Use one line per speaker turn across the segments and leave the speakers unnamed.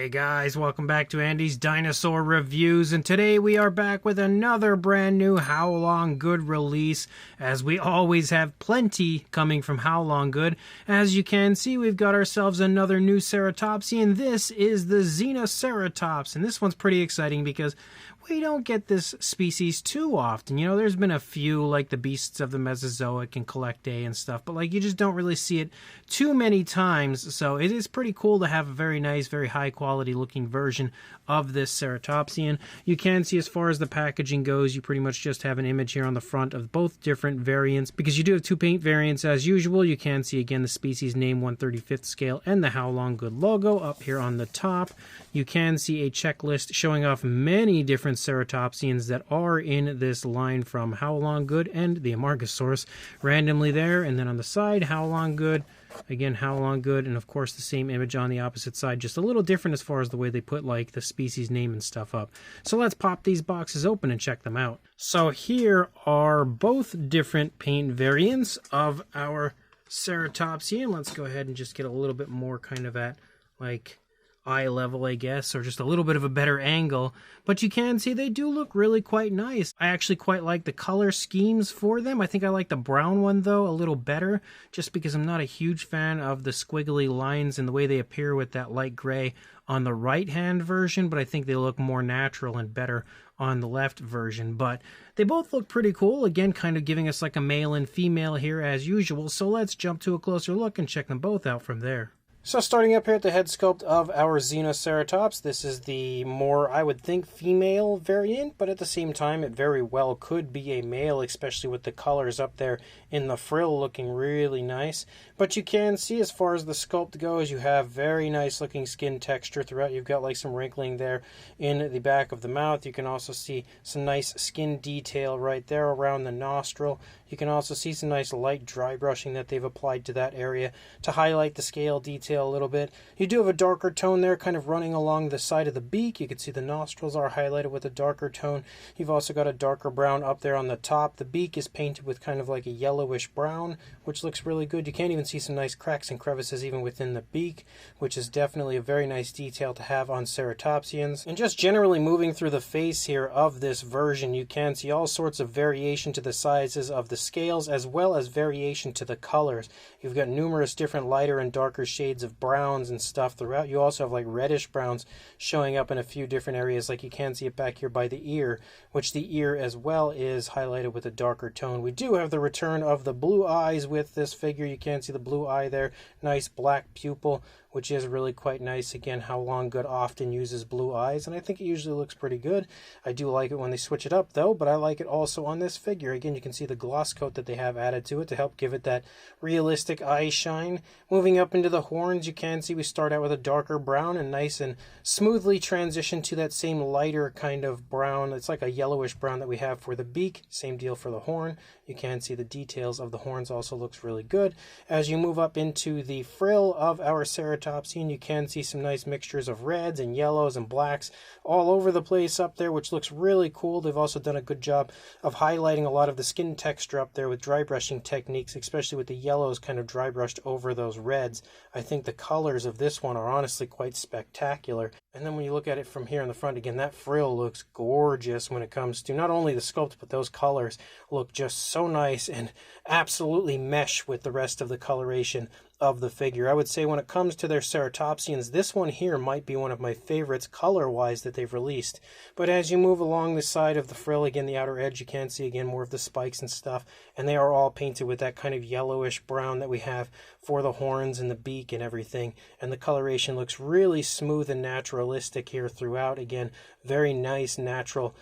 Hey guys, welcome back to Andy's Dinosaur Reviews, and today we are back with another brand new Haolonggood release, as we always have plenty coming from Haolonggood. As you can see, we've got ourselves another new Ceratopsian. This is the Xenoceratops, and this one's pretty exciting because we don't get this species too often. You know, there's been a few, like the beasts of the Mesozoic and Collectae and stuff, but like you just don't really see it too many times, so it is pretty cool to have a very nice, very high quality looking version of this Ceratopsian. You can see, as far as the packaging goes, you pretty much just have an image here on the front of both different variants. Because you do have two paint variants as usual, you can see again the species name 1/35th scale and the Haolonggood logo up here on the top. You can see a checklist showing off many different Ceratopsians that are in this line from Haolonggood and the Amargasaurus randomly there, and then on the side Haolonggood, again Haolonggood, and of course the same image on the opposite side, just a little different as far as the way they put like the species name and stuff up. So let's pop these boxes open and check them out. So here are both different paint variants of our Ceratopsian. Let's go ahead and just get a little bit more kind of at like eye level, I guess, or just a little bit of a better angle, but you can see they do look really quite nice. I actually quite like the color schemes for them. I think I like the brown one though a little better, just because I'm not a huge fan of the squiggly lines and the way they appear with that light gray on the right hand version, but I think they look more natural and better on the left version. But they both look pretty cool, again kind of giving us like a male and female here as usual. So let's jump to a closer look and check them both out from there. So starting up here at the head sculpt of our Xenoceratops, this is the more, I would think, female variant, but at the same time it very well could be a male, especially with the colors up there in the frill looking really nice. But you can see, as far as the sculpt goes, you have very nice looking skin texture throughout. You've got like some wrinkling there in the back of the mouth. You can also see some nice skin detail right there around the nostril. You can also see some nice light dry brushing that they've applied to that area to highlight the scale detail a little bit. You do have a darker tone there kind of running along the side of the beak. You can see the nostrils are highlighted with a darker tone. You've also got a darker brown up there on the top. The beak is painted with kind of like a yellowish brown, which looks really good. You can even see some nice cracks and crevices even within the beak, which is definitely a very nice detail to have on Ceratopsians. And just generally moving through the face here of this version, you can see all sorts of variation to the sizes of the scales, as well as variation to the colors. You've got numerous different lighter and darker shades of browns and stuff throughout. You also have like reddish browns showing up in a few different areas, like you can see it back here by the ear, which the ear as well is highlighted with a darker tone. We do have the return of the blue eyes with this figure. You can see the blue eye there, nice black pupil, which is really quite nice. Again, Haolonggood often uses blue eyes, and I think it usually looks pretty good. I do like it when they switch it up though, but I like it also on this figure. Again, you can see the gloss coat that they have added to it to help give it that realistic eye shine. Moving up into the horns, you can see we start out with a darker brown and nice and smoothly transition to that same lighter kind of brown. It's like a yellowish brown that we have for the beak. Same deal for the horn. You can see the details of the horns also looks really good. As you move up into the frill of our Ceratopsian, you can see some nice mixtures of reds and yellows and blacks all over the place up there, which looks really cool. They've also done a good job of highlighting a lot of the skin texture up there with dry brushing techniques, especially with the yellows kind of dry brushed over those reds. I think the colors of this one are honestly quite spectacular. And then when you look at it from here in the front, again, that frill looks gorgeous when it comes to not only the sculpt, but those colors look just so nice and absolutely mesh with the rest of the coloration of the figure. I would say when it comes to their Ceratopsians, this one here might be one of my favorites color-wise that they've released. But as you move along the side of the frill, again, the outer edge, you can see again more of the spikes and stuff, and they are all painted with that kind of yellowish brown that we have for the horns and the beak and everything. And the coloration looks really smooth and naturalistic here throughout. Again, very nice natural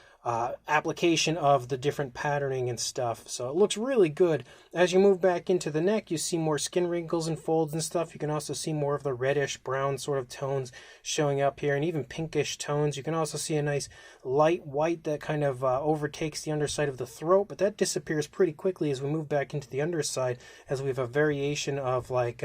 application of the different patterning and stuff, so it looks really good. As you move back into the neck, you see more skin wrinkles and folds and stuff. You can also see more of the reddish brown sort of tones showing up here, and even pinkish tones. You can also see a nice light white that kind of overtakes the underside of the throat, but that disappears pretty quickly as we move back into the underside, as we have a variation of like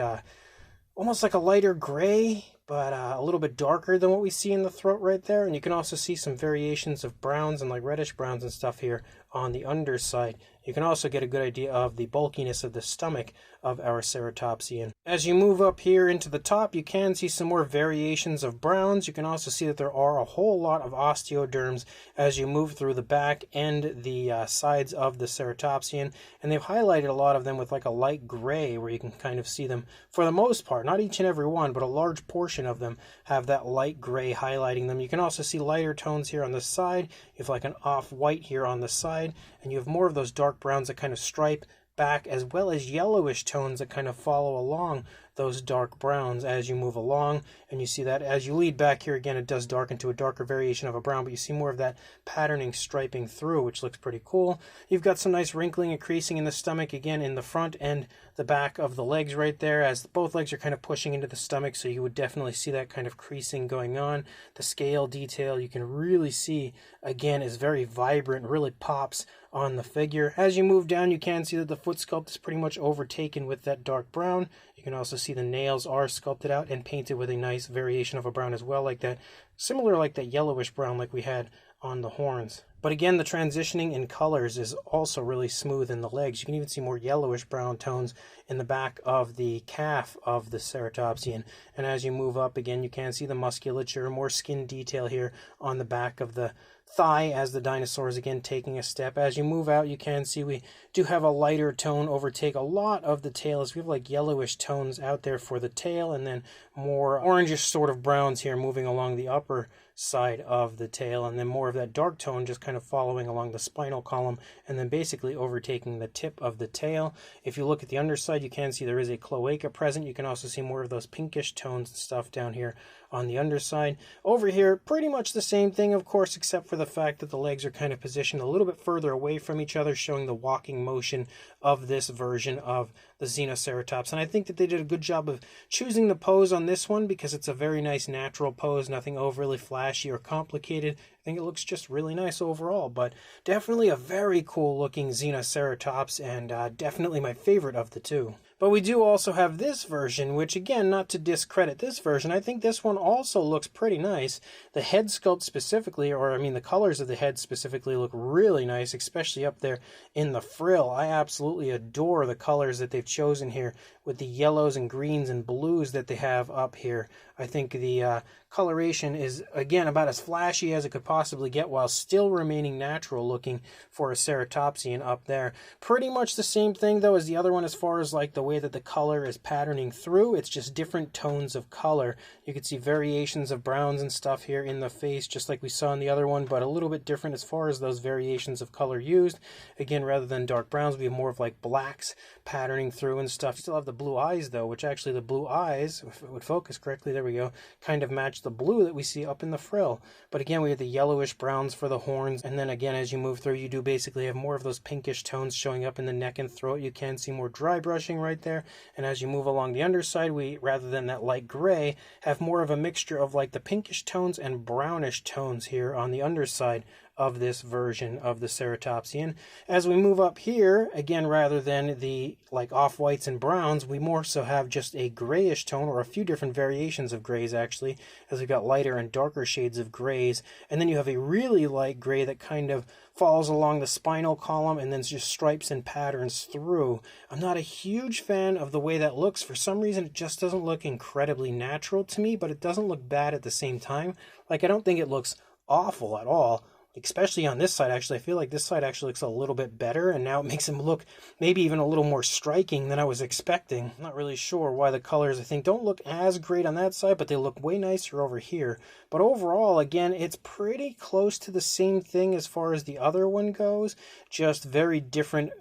almost like a lighter gray, but a little bit darker than what we see in the throat right there. And you can also see some variations of browns and like reddish browns and stuff here on the underside. You can also get a good idea of the bulkiness of the stomach of our ceratopsian. As you move up here into the top, you can see some more variations of browns. You can also see that there are a whole lot of osteoderms as you move through the back and the sides of the ceratopsian, and they've highlighted a lot of them with like a light gray, where you can kind of see them for the most part, not each and every one, but a large portion of them have that light gray highlighting them. You can also see lighter tones here on the side. You have like an off-white here on the side, and you have more of those dark browns that kind of stripe back, as well as yellowish tones that kind of follow along those dark browns as you move along. And you see that as you lead back here, again, it does darken to a darker variation of a brown, but you see more of that patterning striping through, which looks pretty cool. You've got some nice wrinkling and creasing in the stomach, again, in the front and the back of the legs right there, as both legs are kind of pushing into the stomach, so you would definitely see that kind of creasing going on. The scale detail you can really see, again, is very vibrant, really pops on the figure. As you move down, you can see that the foot sculpt is pretty much overtaken with that dark brown. You can also see the nails are sculpted out and painted with a nice variation of a brown as well, like that, similar like that yellowish brown like we had on the horns. But again, the transitioning in colors is also really smooth in the legs. You can even see more yellowish brown tones in the back of the calf of the ceratopsian. And as you move up again, you can see the musculature, more skin detail here on the back of the thigh as the dinosaur is again taking a step. As you move out, you can see we do have a lighter tone overtake a lot of the tail, as we have like yellowish tones out there for the tail, and then more orangish sort of browns here moving along the upper side of the tail, and then more of that dark tone just kind of following along the spinal column and then basically overtaking the tip of the tail. If you look at the underside, you can see there is a cloaca present. You can also see more of those pinkish tones and stuff down here on the underside. Over here, pretty much the same thing, of course, except for the fact that the legs are kind of positioned a little bit further away from each other, showing the walking motion of this version of the Xenoceratops. And I think that they did a good job of choosing the pose on this one, because it's a very nice natural pose, nothing overly flashy or complicated. I think it looks just really nice overall, but definitely a very cool looking Xenoceratops, and definitely my favorite of the two. But we do also have this version, which again, not to discredit this version, I think this one also looks pretty nice. The head sculpt specifically, or I mean the colors of the head specifically, look really nice, especially up there in the frill. I absolutely adore the colors that they've chosen here with the yellows and greens and blues that they have up here. I think the coloration is, again, about as flashy as it could possibly get while still remaining natural looking for a ceratopsian up there. Pretty much the same thing, though, as the other one as far as like the way that the color is patterning through. It's just different tones of color. You can see variations of browns and stuff here in the face, just like we saw in the other one, but a little bit different as far as those variations of color used. Again, rather than dark browns, we have more of like blacks patterning through and stuff. You still have the blue eyes, though, which actually the blue eyes, if it would focus correctly, there we go, kind of match the blue that we see up in the frill. But again, we have the yellowish browns for the horns, and then again, as you move through, you do basically have more of those pinkish tones showing up in the neck and throat. You can see more dry brushing right there, and as you move along the underside, we, rather than that light gray, have more of a mixture of like the pinkish tones and brownish tones here on the underside of this version of the ceratopsian. As we move up here, again, rather than the like off-whites and browns, we more so have just a grayish tone, or a few different variations of grays actually, as we've got lighter and darker shades of grays, and then you have a really light gray that kind of falls along the spinal column and then just stripes and patterns through. I'm not a huge fan of the way that looks. For some reason, it just doesn't look incredibly natural to me, but it doesn't look bad at the same time. Like, I don't think it looks awful at all. Especially on this side, actually. I feel like this side actually looks a little bit better, and now it makes him look maybe even a little more striking than I was expecting. I'm not really sure why the colors, I think, don't look as great on that side, but they look way nicer over here. But overall, again, it's pretty close to the same thing as far as the other one goes, just very different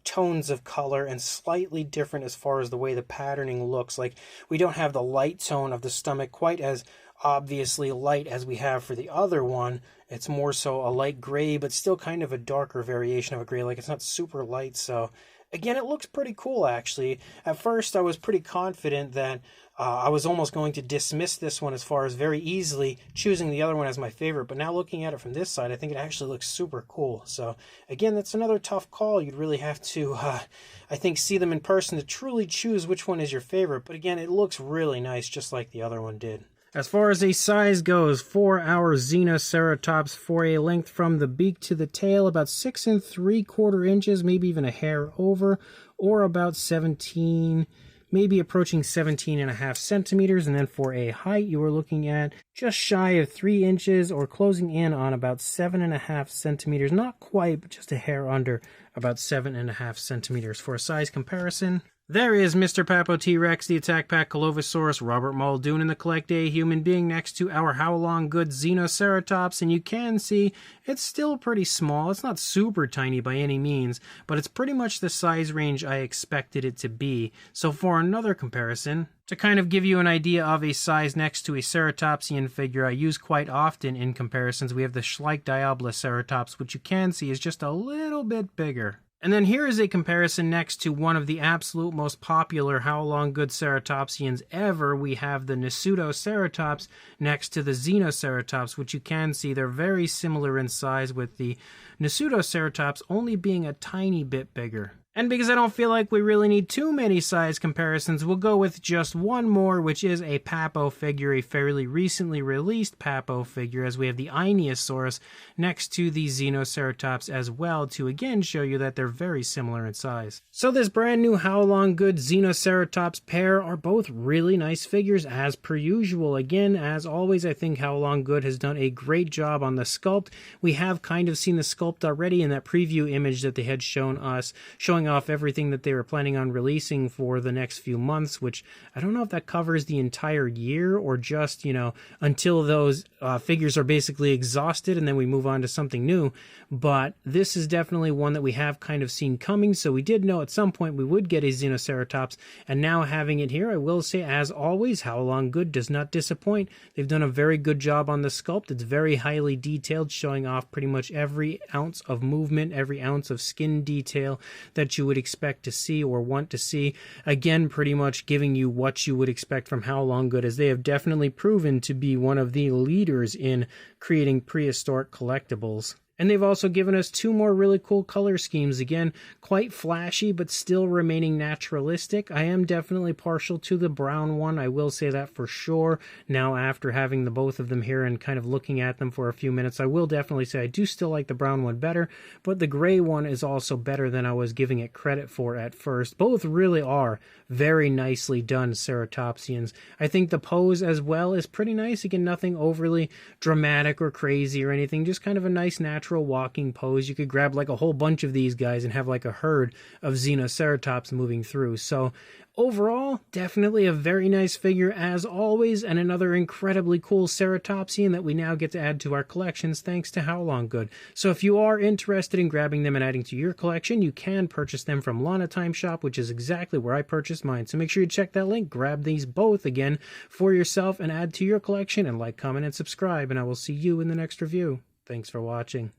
tones of color and slightly different as far as the way the patterning looks. Like, we don't have the light tone of the stomach quite as obviously light as we have for the other one. It's more so a light gray, but still kind of a darker variation of a gray. Like, it's not super light. So again, it looks pretty cool, actually. At first, I was pretty confident that I was almost going to dismiss this one as far as very easily choosing the other one as my favorite. But now looking at it from this side, I think it actually looks super cool. So again, that's another tough call. You'd really have to, I think, see them in person to truly choose which one is your favorite. But again, it looks really nice, just like the other one did. As far as a size goes, for our Xenoceratops, for a length from the beak to the tail, about 6 3/4 inches, maybe even a hair over, or about 17, maybe approaching 17.5 centimeters. And then for a height, you are looking at just shy of 3 inches or closing in on about 7.5 centimeters. Not quite, but just a hair under, about 7.5 centimeters. For a size comparison, there is Mr. Papo T-Rex, the Attack Pack Colovosaurus, Robert Muldoon, and the Collect A human being next to our Haolonggood Xenoceratops, and you can see it's still pretty small. It's not super tiny by any means, but it's pretty much the size range I expected it to be. So for another comparison, to kind of give you an idea of a size next to a ceratopsian figure I use quite often in comparisons, we have the Schleich-Diabloceratops, which you can see is just a little bit bigger. And then here is a comparison next to one of the absolute most popular Haolonggood ceratopsians ever. We have the Xenoceratops next to the Xenoceratops, which you can see they're very similar in size, with the Xenoceratops only being a tiny bit bigger. And because I don't feel like we really need too many size comparisons, we'll go with just one more, which is a Papo figure, a fairly recently released Papo figure, as we have the Iosaurus next to the Xenoceratops as well, to again show you that they're very similar in size. So this brand new Haolonggood Xenoceratops pair are both really nice figures as per usual. Again, as always, I think Haolonggood has done a great job on the sculpt. We have kind of seen the sculpt already in that preview image that they had shown us, showing off everything that they were planning on releasing for the next few months, which I don't know if that covers the entire year or just, until those figures are basically exhausted and then we move on to something new. But this is definitely one that we have kind of seen coming, so we did know at some point we would get a Xenoceratops, and now having it here, I will say, as always, Haolonggood does not disappoint. They've done a very good job on the sculpt. It's very highly detailed, showing off pretty much every ounce of movement, every ounce of skin detail that you would expect to see or want to see. Again, pretty much giving you what you would expect from Haolonggood, as they have definitely proven to be one of the leaders in creating prehistoric collectibles. And they've also given us two more really cool color schemes. Again, quite flashy, but still remaining naturalistic. I am definitely partial to the brown one. I will say that for sure. Now, after having the both of them here and kind of looking at them for a few minutes, I will definitely say I do still like the brown one better, but the gray one is also better than I was giving it credit for at first. Both really are very nicely done ceratopsians. I think the pose as well is pretty nice. Again, nothing overly dramatic or crazy or anything, just kind of a nice natural walking pose. You could grab like a whole bunch of these guys and have like a herd of Xenoceratops moving through. So overall, definitely a very nice figure as always, and another incredibly cool ceratopsian that we now get to add to our collections thanks to Haolonggood. So if you are interested in grabbing them and adding to your collection, you can purchase them from Lana Time Shop, which is exactly where I purchased mine. So make sure you check that link, grab these both again for yourself and add to your collection, and like, comment, and subscribe, and I will see you in the next review. Thanks for watching.